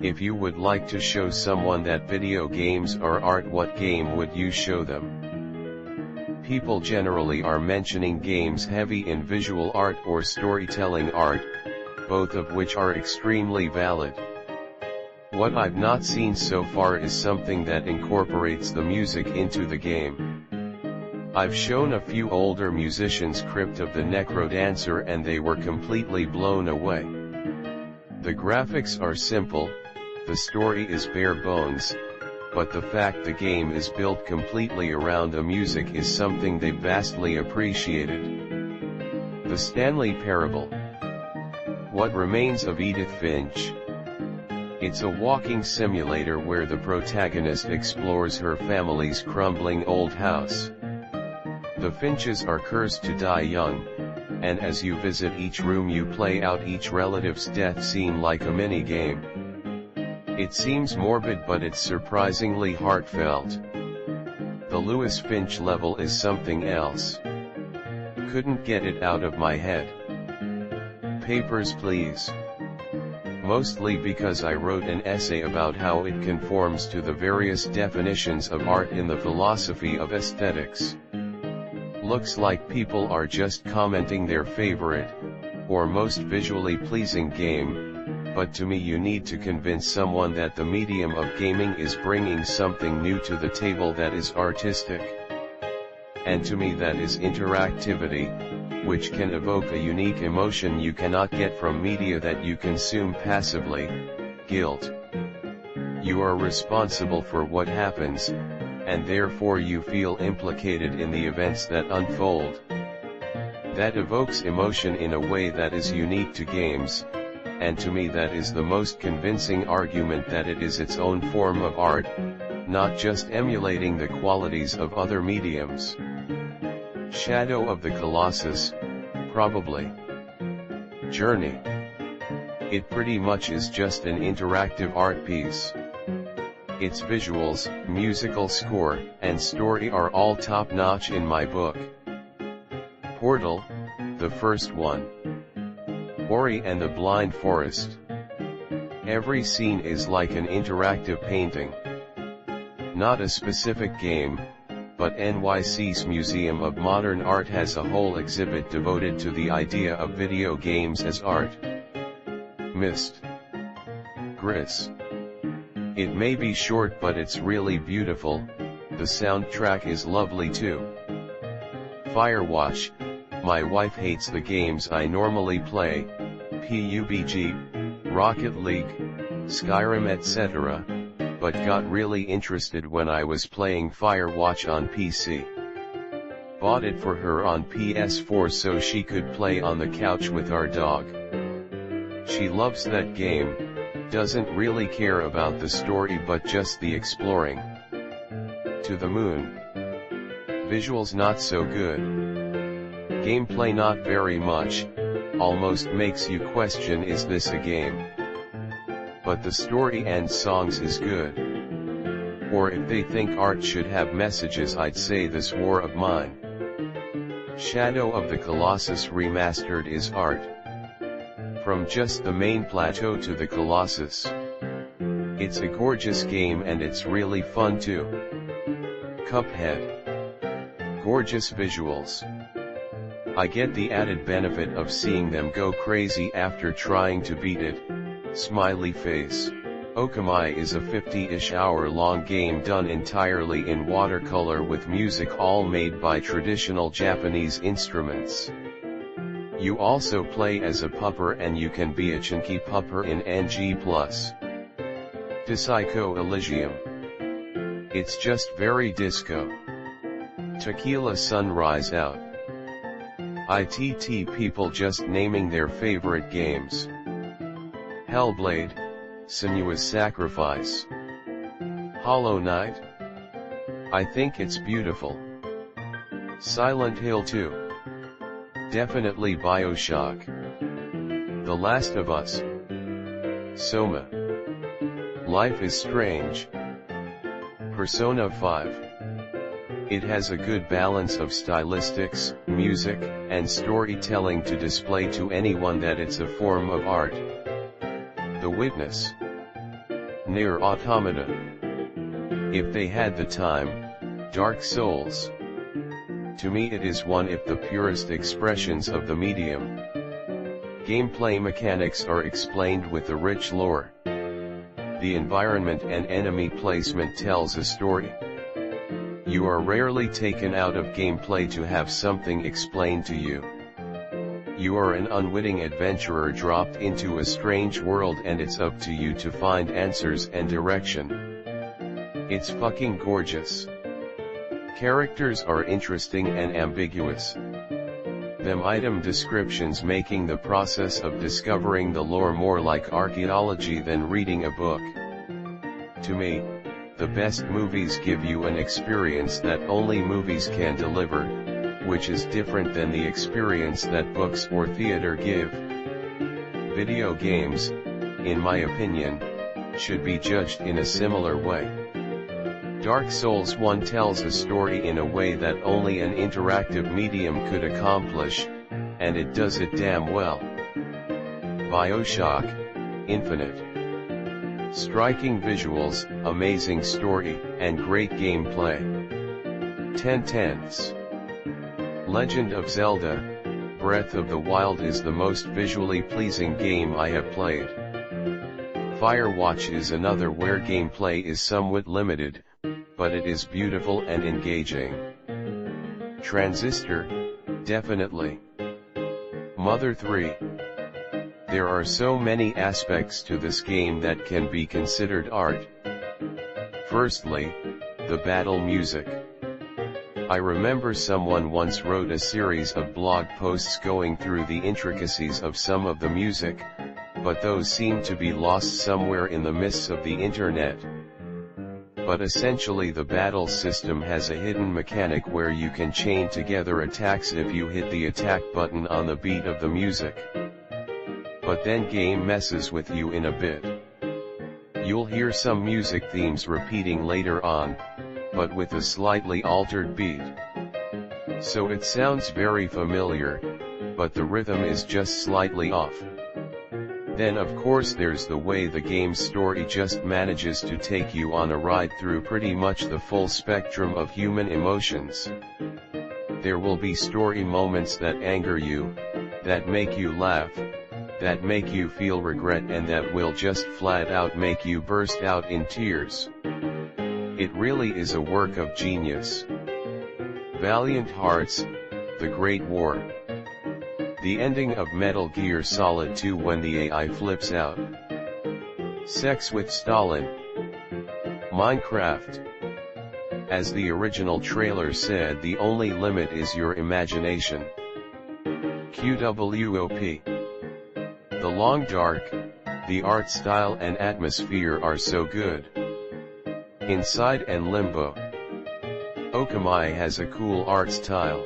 If you would like to show someone that video games are art, what game would you show them? People generally are mentioning games heavy in visual art or storytelling art, both of which are extremely valid. What I've not seen so far is something that incorporates the music into the game. I've shown a few older musicians Crypt of the Necrodancer and they were completely blown away. The graphics are simple, the story is bare bones, but the fact the game is built completely around the music is something they vastly appreciated. The Stanley Parable. What Remains of Edith Finch? It's a walking simulator where the protagonist explores her family's crumbling old house. The Finches are cursed to die young, and as you visit each room you play out each relative's death scene like a mini-game. It seems morbid but it's surprisingly heartfelt. The Lewis Finch level is something else. Couldn't get it out of my head. Papers, Please. Mostly because I wrote an essay about how it conforms to the various definitions of art in the philosophy of aesthetics. Looks like people are just commenting their favorite, or most visually pleasing game, but to me you need to convince someone that the medium of gaming is bringing something new to the table that is artistic. And to me that is interactivity, which can evoke a unique emotion you cannot get from media that you consume passively, guilt. You are responsible for what happens, and therefore you feel implicated in the events that unfold. That evokes emotion in a way that is unique to games, and to me that is the most convincing argument that it is its own form of art, not just emulating the qualities of other mediums. Shadow of the Colossus, probably. Journey. It pretty much is just an interactive art piece. Its visuals, musical score, and story are all top-notch in my book. Portal, the first one. Ori and the Blind Forest. Every scene is like an interactive painting. Not a specific game, but NYC's Museum of Modern Art has a whole exhibit devoted to the idea of video games as art. Myst. Gris. It may be short but it's really beautiful, the soundtrack is lovely too. Firewatch. My wife hates the games I normally play, PUBG, Rocket League, Skyrim etc., but got really interested when I was playing Firewatch on PC. Bought it for her on PS4 so she could play on the couch with our dog. She loves that game, doesn't really care about the story but just the exploring. To the Moon. Visuals not so good. Gameplay not very much, almost makes you question is this a game? But the story and songs is good. Or if they think art should have messages I'd say This War of Mine. Shadow of the Colossus Remastered is art. From just the main plateau to the Colossus. It's a gorgeous game and it's really fun too. Cuphead. Gorgeous visuals. I get the added benefit of seeing them go crazy after trying to beat it. Smiley face. Okamai is a 50-ish hour-long game done entirely in watercolor with music all made by traditional Japanese instruments. You also play as a pupper and you can be a chunky pupper in NG+. Psycho Elysium. It's just very disco. Tequila Sunrise Out. ITT people just naming their favorite games. Hellblade, Senua's Sacrifice. Hollow Knight. I think it's beautiful. Silent Hill 2. Definitely BioShock. The Last of Us. Soma. Life is Strange. Persona 5. It has a good balance of stylistics, music, and storytelling to display to anyone that it's a form of art. The Witness. Nier Automata. If they had the time, Dark Souls. To me it is one of the purest expressions of the medium. Gameplay mechanics are explained with a rich lore. The environment and enemy placement tells a story. You are rarely taken out of gameplay to have something explained to you. You are an unwitting adventurer dropped into a strange world and it's up to you to find answers and direction. It's fucking gorgeous. Characters are interesting and ambiguous. Them item descriptions making the process of discovering the lore more like archaeology than reading a book. To me, the best movies give you an experience that only movies can deliver, which is different than the experience that books or theater give. Video games, in my opinion, should be judged in a similar way. Dark Souls 1 tells a story in a way that only an interactive medium could accomplish, and it does it damn well. BioShock Infinite. Striking visuals, amazing story, and great gameplay. 10/10. Legend of Zelda, Breath of the Wild is the most visually pleasing game I have played. Firewatch is another where gameplay is somewhat limited, but it is beautiful and engaging. Transistor, definitely. Mother 3. There are so many aspects to this game that can be considered art. Firstly, the battle music. I remember someone once wrote a series of blog posts going through the intricacies of some of the music, but those seem to be lost somewhere in the mists of the internet. But essentially the battle system has a hidden mechanic where you can chain together attacks if you hit the attack button on the beat of the music. But then game messes with you in a bit. You'll hear some music themes repeating later on, but with a slightly altered beat. So it sounds very familiar, but the rhythm is just slightly off. Then of course there's the way the game's story just manages to take you on a ride through pretty much the full spectrum of human emotions. There will be story moments that anger you, that make you laugh, that make you feel regret, and that will just flat out make you burst out in tears. It really is a work of genius. Valiant Hearts, The Great War. The ending of Metal Gear Solid 2 when the AI flips out. Sex with Stalin. Minecraft. As the original trailer said, the only limit is your imagination. QWOP. The Long Dark, the art style and atmosphere are so good. Inside and Limbo. Okamai has a cool art style.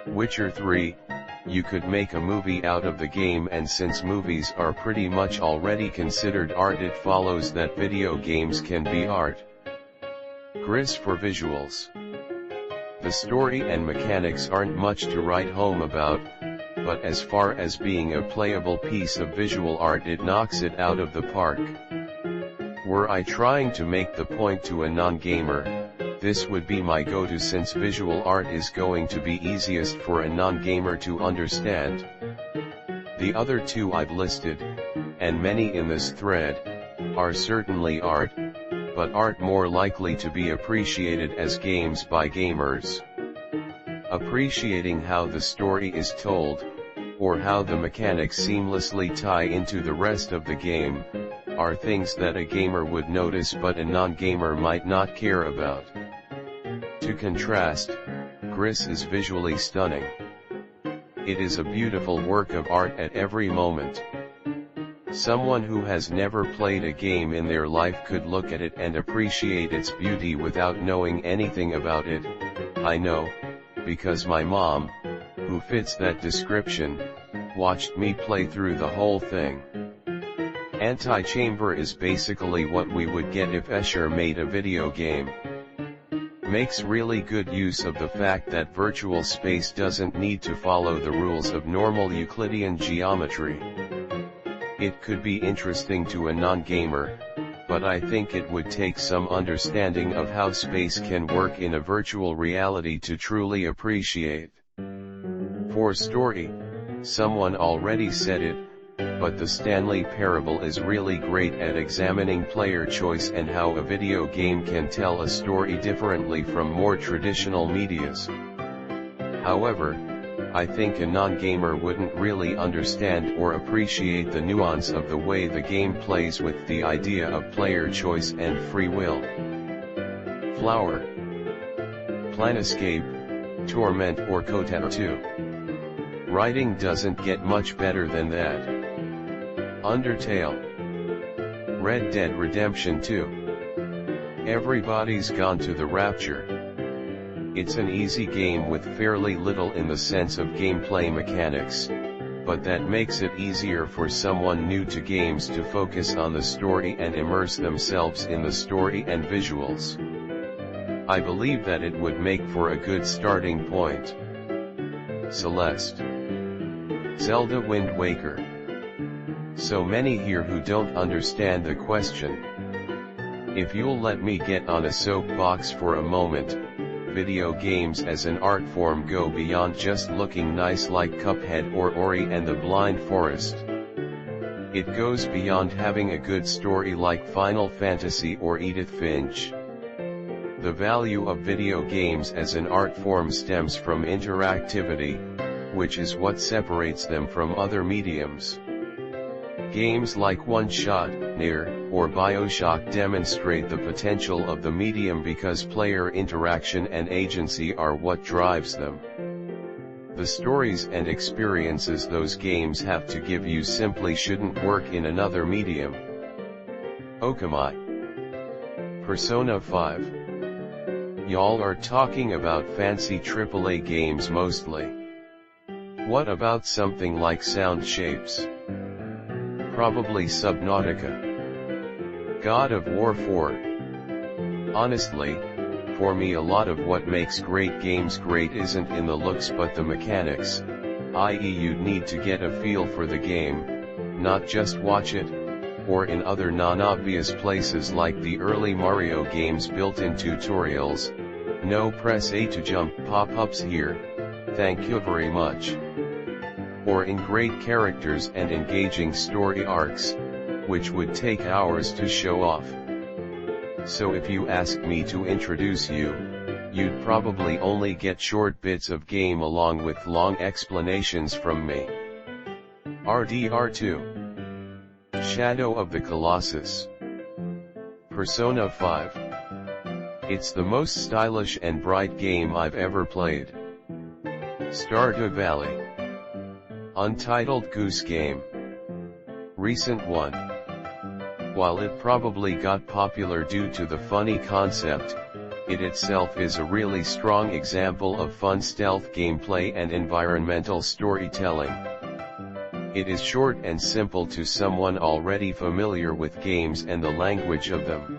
Witcher 3, you could make a movie out of the game, and since movies are pretty much already considered art, it follows that video games can be art. Gris for visuals. The story and mechanics aren't much to write home about, but as far as being a playable piece of visual art, it knocks it out of the park. Were I trying to make the point to a non-gamer, this would be my go-to, since visual art is going to be easiest for a non-gamer to understand. The other two I've listed, and many in this thread, are certainly art, but art more likely to be appreciated as games by gamers. Appreciating how the story is told, or how the mechanics seamlessly tie into the rest of the game, are things that a gamer would notice but a non-gamer might not care about. To contrast, Gris is visually stunning. It is a beautiful work of art at every moment. Someone who has never played a game in their life could look at it and appreciate its beauty without knowing anything about it. I know, because my mom, who fits that description, watched me play through the whole thing. Antichamber is basically what we would get if Escher made a video game. Makes really good use of the fact that virtual space doesn't need to follow the rules of normal Euclidean geometry. It could be interesting to a non-gamer, but but I think it would take some understanding of how space can work in a virtual reality to truly appreciate. For story, someone already said it, but the Stanley Parable is really great at examining player choice and how a video game can tell a story differently from more traditional medias. However, I think a non-gamer wouldn't really understand or appreciate the nuance of the way the game plays with the idea of player choice and free will. Flower, Planescape, Torment or Kotaku 2. Writing doesn't get much better than that. Undertale, Red Dead Redemption 2. Everybody's gone to the rapture. It's an easy game with fairly little in the sense of gameplay mechanics, but that makes it easier for someone new to games to focus on the story and immerse themselves in the story and visuals. I believe that it would make for a good starting point. Celeste, Zelda Wind Waker. So many here who don't understand the question. If you'll let me get on a soapbox for a moment, video games as an art form go beyond just looking nice like Cuphead or Ori and the Blind Forest. It goes beyond having a good story like Final Fantasy or Edith Finch. The value of video games as an art form stems from interactivity, which is what separates them from other mediums. Games like One Shot, Nier, or BioShock demonstrate the potential of the medium because player interaction and agency are what drives them. The stories and experiences those games have to give you simply shouldn't work in another medium. Okami, Persona 5. Y'all are talking about fancy AAA games mostly. What about something like Sound Shapes? Probably Subnautica. God of War 4. Honestly, for me a lot of what makes great games great isn't in the looks but the mechanics, i.e. you'd need to get a feel for the game, not just watch it, or in other non-obvious places like the early Mario games built-in tutorials, no press A to jump pop-ups here, thank you very much. Or in great characters and engaging story arcs, which would take hours to show off. So if you ask me to introduce you, you'd probably only get short bits of game along with long explanations from me. RDR2. Shadow of the Colossus. Persona 5. It's the most stylish and bright game I've ever played. Stardew Valley. Untitled Goose Game. Recent one. While it probably got popular due to the funny concept, it itself is a really strong example of fun stealth gameplay and environmental storytelling. It is short and simple to someone already familiar with games and the language of them.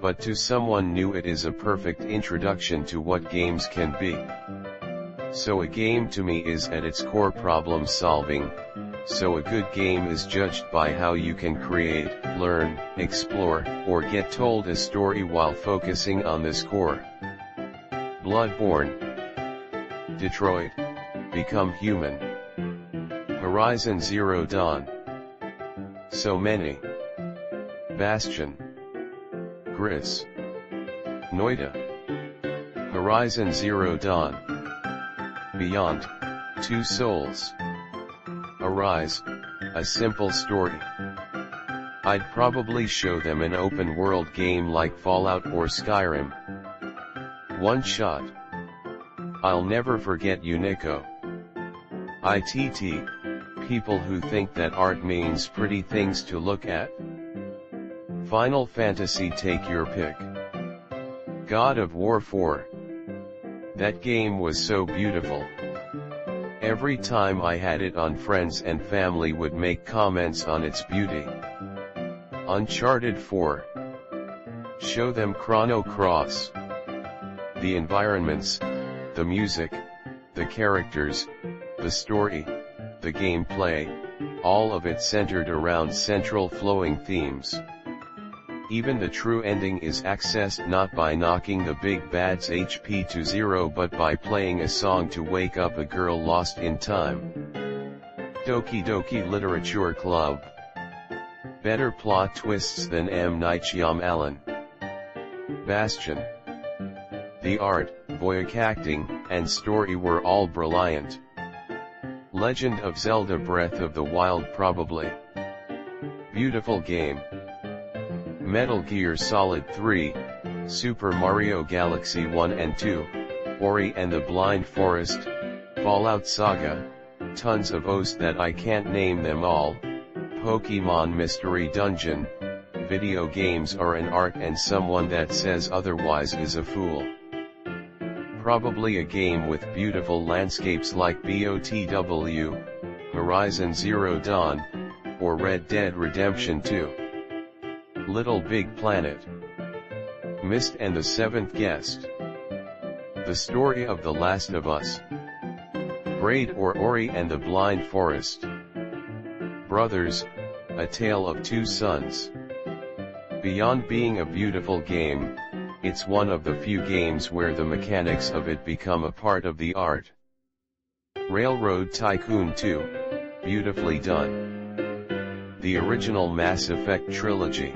But to someone new it is a perfect introduction to what games can be. So a game to me is at its core problem solving, so a good game is judged by how you can create, learn, explore, or get told a story while focusing on this core. Bloodborne. Detroit. Become Human. Horizon Zero Dawn. So many. Bastion. Gris. Noida. Horizon Zero Dawn. Beyond, Two Souls. Arise, a simple story. I'd probably show them an open world game like Fallout or Skyrim. One Shot. I'll never forget Unico. ITT, people who think that art means pretty things to look at. Final Fantasy, take your pick. God of War 4. That game was so beautiful. Every time I had it on, friends and family would make comments on its beauty. Uncharted 4. Show them Chrono Cross. The environments, the music, the characters, the story, the gameplay, all of it centered around central flowing themes. Even the true ending is accessed not by knocking the big bad's HP to 0 but by playing a song to wake up a girl lost in time. Doki Doki Literature Club. Better plot twists than M. Night Shyamalan. Bastion. The art, voice acting, and story were all brilliant. Legend of Zelda Breath of the Wild probably. Beautiful game. Metal Gear Solid 3, Super Mario Galaxy 1 and 2, Ori and the Blind Forest, Fallout Saga, tons of O's that I can't name them all, Pokemon Mystery Dungeon. Video games are an art and someone that says otherwise is a fool. Probably a game with beautiful landscapes like BOTW, Horizon Zero Dawn, or Red Dead Redemption 2. Little Big Planet. Myst and the Seventh Guest. The Story of The Last of Us. Braid or Ori and the Blind Forest. Brothers, A Tale of Two Sons. Beyond being a beautiful game, it's one of the few games where the mechanics of it become a part of the art. Railroad Tycoon 2, beautifully done. The original Mass Effect trilogy.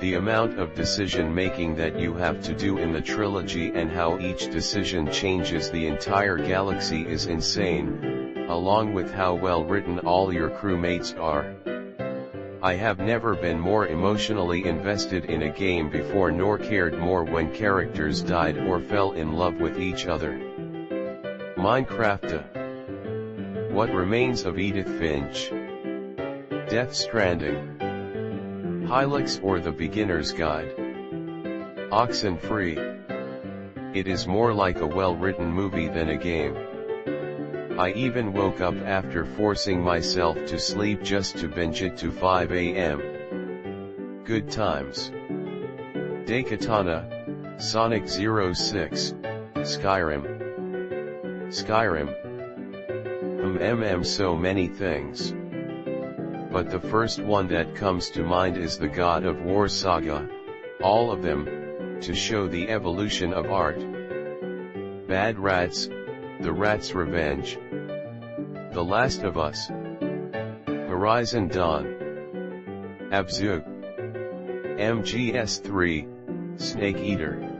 The amount of decision making that you have to do in the trilogy and how each decision changes the entire galaxy is insane, along with how well written all your crewmates are. I have never been more emotionally invested in a game before nor cared more when characters died or fell in love with each other. Minecraft. What Remains of Edith Finch. Death Stranding. Hilux or The Beginner's Guide. Oxenfree. It is more like a well-written movie than a game. I even woke up after forcing myself to sleep just to binge it to 5 AM. Good times. Daikatana, Sonic 06, Skyrim. So many things. But the first one that comes to mind is the God of War saga, all of them, to show the evolution of art. Bad Rats, The Rat's Revenge. The Last of Us. Horizon Dawn. Abzu. MGS3, Snake Eater.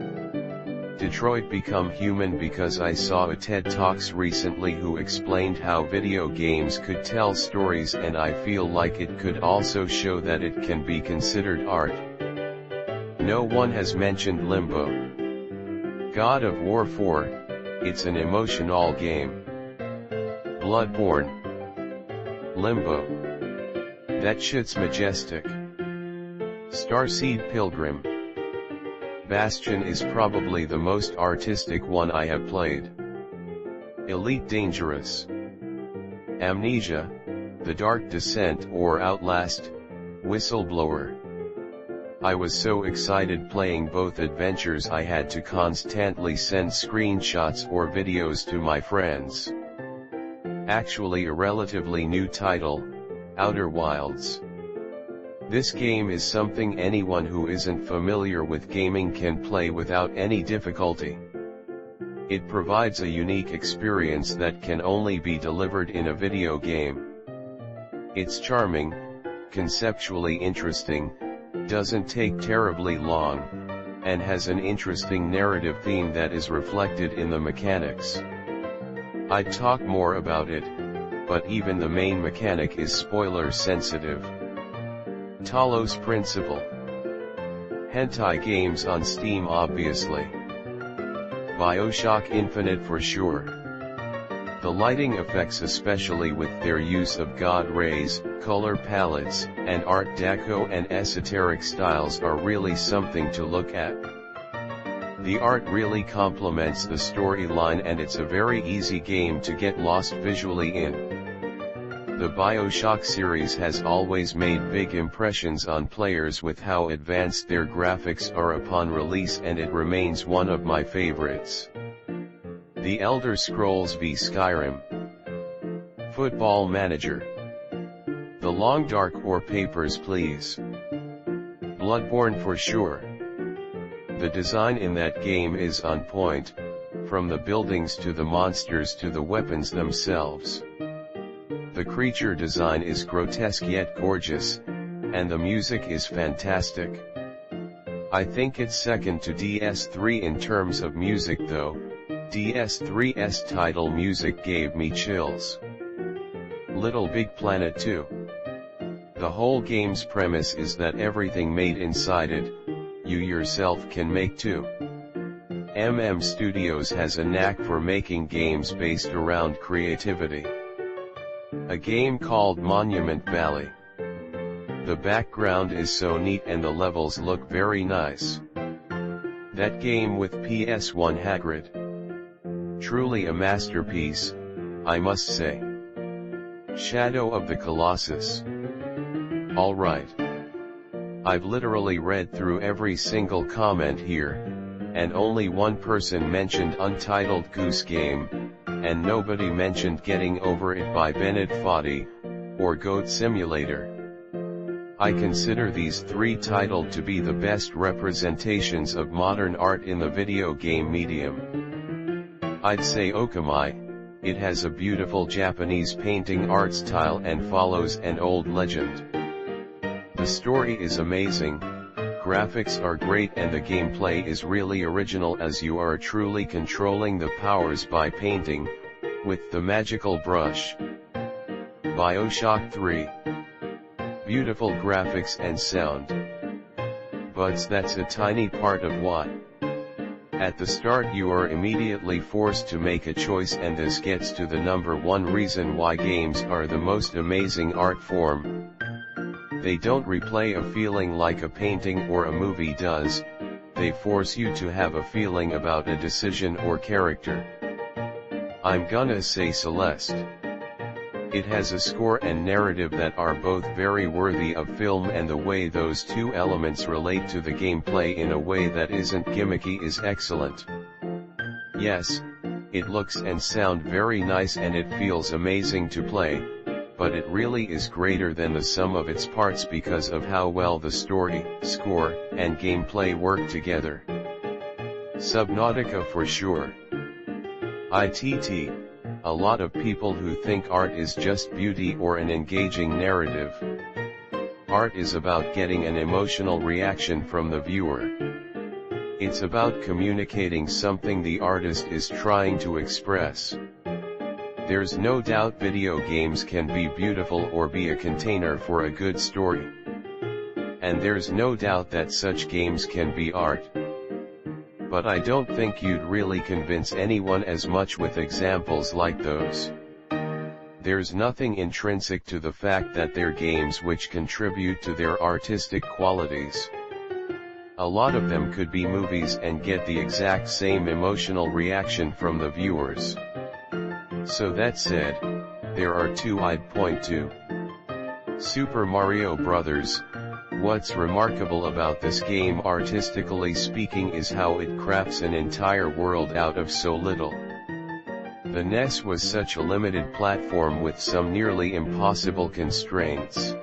Detroit Become Human because I saw a TED Talks recently who explained how video games could tell stories and I feel like it could also show that it can be considered art. No one has mentioned Limbo. God of War 4, it's an emotional game. Bloodborne. Limbo. That shit's majestic. Starseed Pilgrim. Bastion is probably the most artistic one I have played. Elite Dangerous. Amnesia, The Dark Descent or Outlast, Whistleblower. I was so excited playing both adventures I had to constantly send screenshots or videos to my friends. Actually a relatively new title, Outer Wilds. This game is something anyone who isn't familiar with gaming can play without any difficulty. It provides a unique experience that can only be delivered in a video game. It's charming, conceptually interesting, doesn't take terribly long, and has an interesting narrative theme that is reflected in the mechanics. I'd talk more about it, but even the main mechanic is spoiler sensitive. Talos Principle. Hentai games on Steam obviously. BioShock Infinite for sure. The lighting effects especially with their use of God rays, color palettes, and Art Deco and esoteric styles are really something to look at. The art really complements the storyline and it's a very easy game to get lost visually in. The BioShock series has always made big impressions on players with how advanced their graphics are upon release and it remains one of my favorites. The Elder Scrolls v Skyrim. Football Manager. The Long Dark or Papers, Please. Bloodborne for sure. The design in that game is on point, from the buildings to the monsters to the weapons themselves. The creature design is grotesque yet gorgeous, and the music is fantastic. I think it's second to DS3 in terms of music though. DS3's title music gave me chills. Little Big Planet 2. The whole game's premise is that everything made inside it, you yourself can make too. Studios has a knack for making games based around creativity. A game called Monument Valley. The background is so neat and the levels look very nice. That game with PS1 Hagrid. Truly a masterpiece, I must say. Shadow of the Colossus. Alright. I've literally read through every single comment here, and only one person mentioned Untitled Goose Game, and nobody mentioned Getting Over It by Bennett Foddy, or Goat Simulator. I consider these three titles to be the best representations of modern art in the video game medium. I'd say Okamai, it has a beautiful Japanese painting art style and follows an old legend. The story is amazing, graphics are great and the gameplay is really original as you are truly controlling the powers by painting, with the magical brush. BioShock 3. Beautiful graphics and sound. But that's a tiny part of what. At the start you are immediately forced to make a choice, and this gets to the number one reason why games are the most amazing art form. They don't replay a feeling like a painting or a movie does, they force you to have a feeling about a decision or character. I'm gonna say Celeste. It has a score and narrative that are both very worthy of film, and the way those two elements relate to the gameplay in a way that isn't gimmicky is excellent. Yes, it looks and sound very nice and it feels amazing to play, but it really is greater than the sum of its parts because of how well the story, score, and gameplay work together. Subnautica for sure. ITT. A lot of people who think art is just beauty or an engaging narrative. Art is about getting an emotional reaction from the viewer. It's about communicating something the artist is trying to express. There's no doubt video games can be beautiful or be a container for a good story. And there's no doubt that such games can be art. But I don't think you'd really convince anyone as much with examples like those. There's nothing intrinsic to the fact that they're games which contribute to their artistic qualities. A lot of them could be movies and get the exact same emotional reaction from the viewers. So that said, there are two I'd point to. Super Mario Bros. What's remarkable about this game artistically speaking is how it crafts an entire world out of so little. The NES was such a limited platform with some nearly impossible constraints.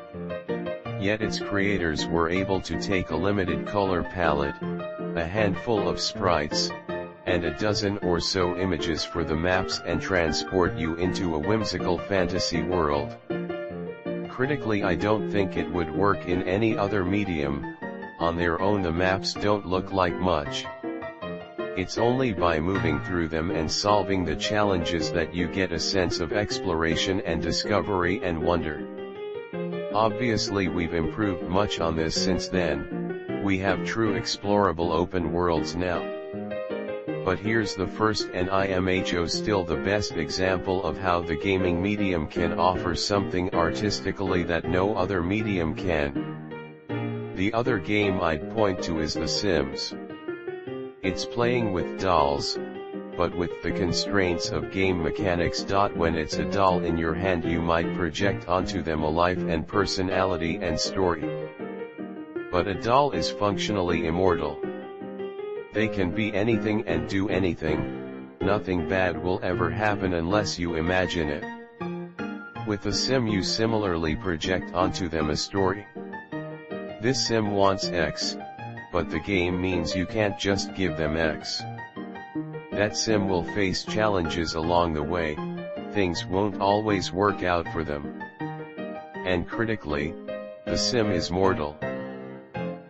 Yet its creators were able to take a limited color palette, a handful of sprites, and a dozen or so images for the maps and transport you into a whimsical fantasy world. Critically, I don't think it would work in any other medium. On their own the maps don't look like much. It's only by moving through them and solving the challenges that you get a sense of exploration and discovery and wonder. Obviously we've improved much on this since then, we have true explorable open worlds now. But here's the first and IMHO still the best example of how the gaming medium can offer something artistically that no other medium can. The other game I'd point to is The Sims. It's playing with dolls, but with the constraints of game mechanics. When it's a doll in your hand you might project onto them a life and personality and story. But a doll is functionally immortal. They can be anything and do anything, nothing bad will ever happen unless you imagine it. With a sim you similarly project onto them a story. This sim wants X, but the game means you can't just give them X. That sim will face challenges along the way, things won't always work out for them. And critically, the sim is mortal.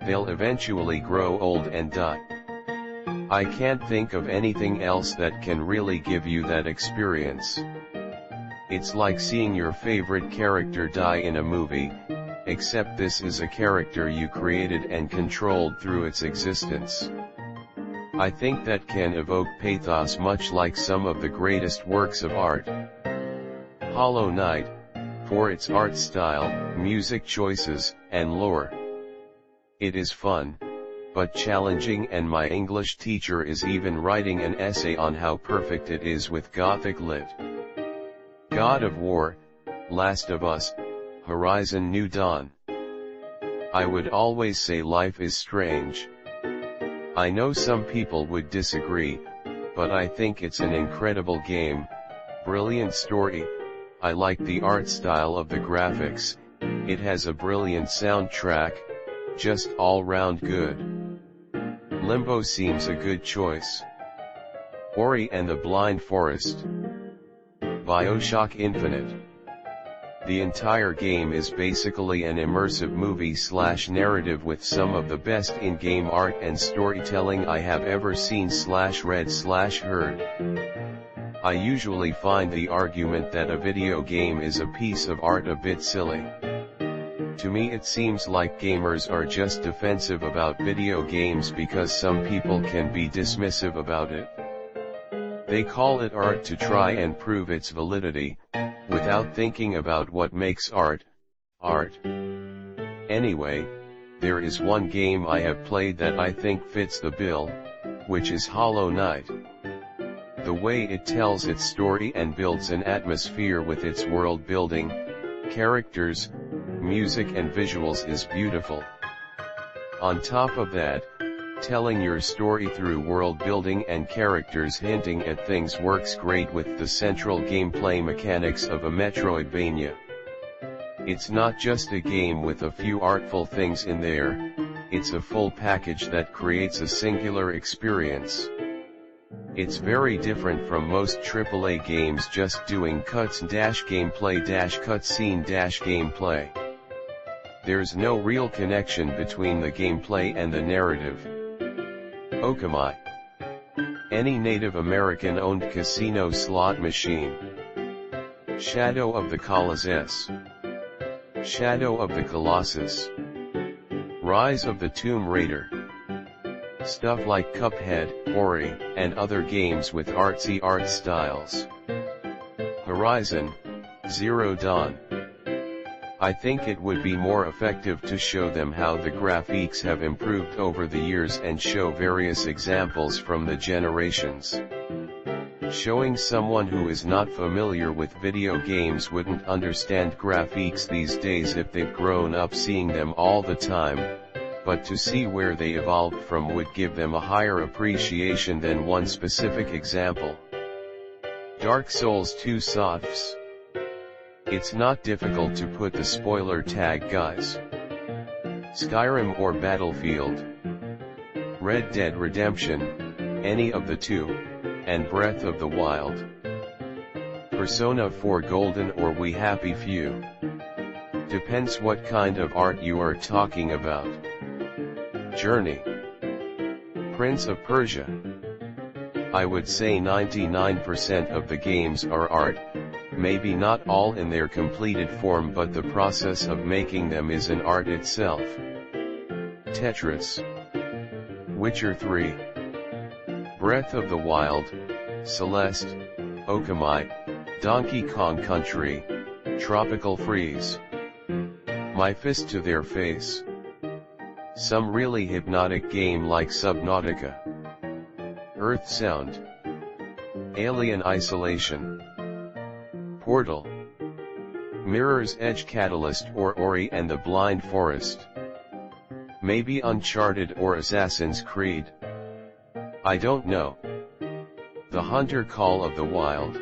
They'll eventually grow old and die. I can't think of anything else that can really give you that experience. It's like seeing your favorite character die in a movie, except this is a character you created and controlled through its existence. I think that can evoke pathos much like some of the greatest works of art. Hollow Knight, for its art style, music choices, and lore. It is fun, but challenging, and my English teacher is even writing an essay on how perfect it is with Gothic lit. God of War, Last of Us, Horizon New Dawn. I would always say Life is Strange. I know some people would disagree, but I think it's an incredible game, brilliant story, I like the art style of the graphics, it has a brilliant soundtrack, just all round good. Limbo seems a good choice. Ori and the Blind Forest. BioShock Infinite. The entire game is basically an immersive movie/narrative with some of the best in-game art and storytelling I have ever seen/read/heard. I usually find the argument that a video game is a piece of art a bit silly. To me it seems like gamers are just defensive about video games because some people can be dismissive about it. They call it art to try and prove its validity, without thinking about what makes art, art. Anyway, there is one game I have played that I think fits the bill, which is Hollow Knight. The way it tells its story and builds an atmosphere with its world building, characters, music and visuals is beautiful. On top of that, telling your story through world building and characters hinting at things works great with the central gameplay mechanics of a Metroidvania. It's not just a game with a few artful things in there, it's a full package that creates a singular experience. It's very different from most AAA games just doing cutscene-gameplay-cutscene-gameplay. There's no real connection between the gameplay and the narrative. Okamai. Any Native American-owned casino slot machine. Shadow of the Colossus. Shadow of the Colossus. Rise of the Tomb Raider. Stuff like Cuphead, Ori, and other games with artsy art styles. Horizon Zero Dawn. I think it would be more effective to show them how the graphics have improved over the years and show various examples from the generations. Showing someone who is not familiar with video games wouldn't understand graphics these days if they've grown up seeing them all the time, but to see where they evolved from would give them a higher appreciation than one specific example. Dark Souls 2 Softs. It's not difficult to put the spoiler tag, guys. Skyrim or Battlefield. Red Dead Redemption, any of the two, and Breath of the Wild. Persona 4 Golden or We Happy Few. Depends what kind of art you are talking about. Journey. Prince of Persia. I would say 99% of the games are art, maybe not all in their completed form, but the process of making them is an art itself. Tetris. Witcher 3. Breath of the Wild, Celeste, Okamai, Donkey Kong Country, Tropical Freeze. My fist to their face. Some really hypnotic game like Subnautica. Earth Sound. Alien Isolation. Portal. Mirror's Edge Catalyst or Ori and the Blind Forest. Maybe Uncharted or Assassin's Creed. I don't know. The Hunter Call of the Wild.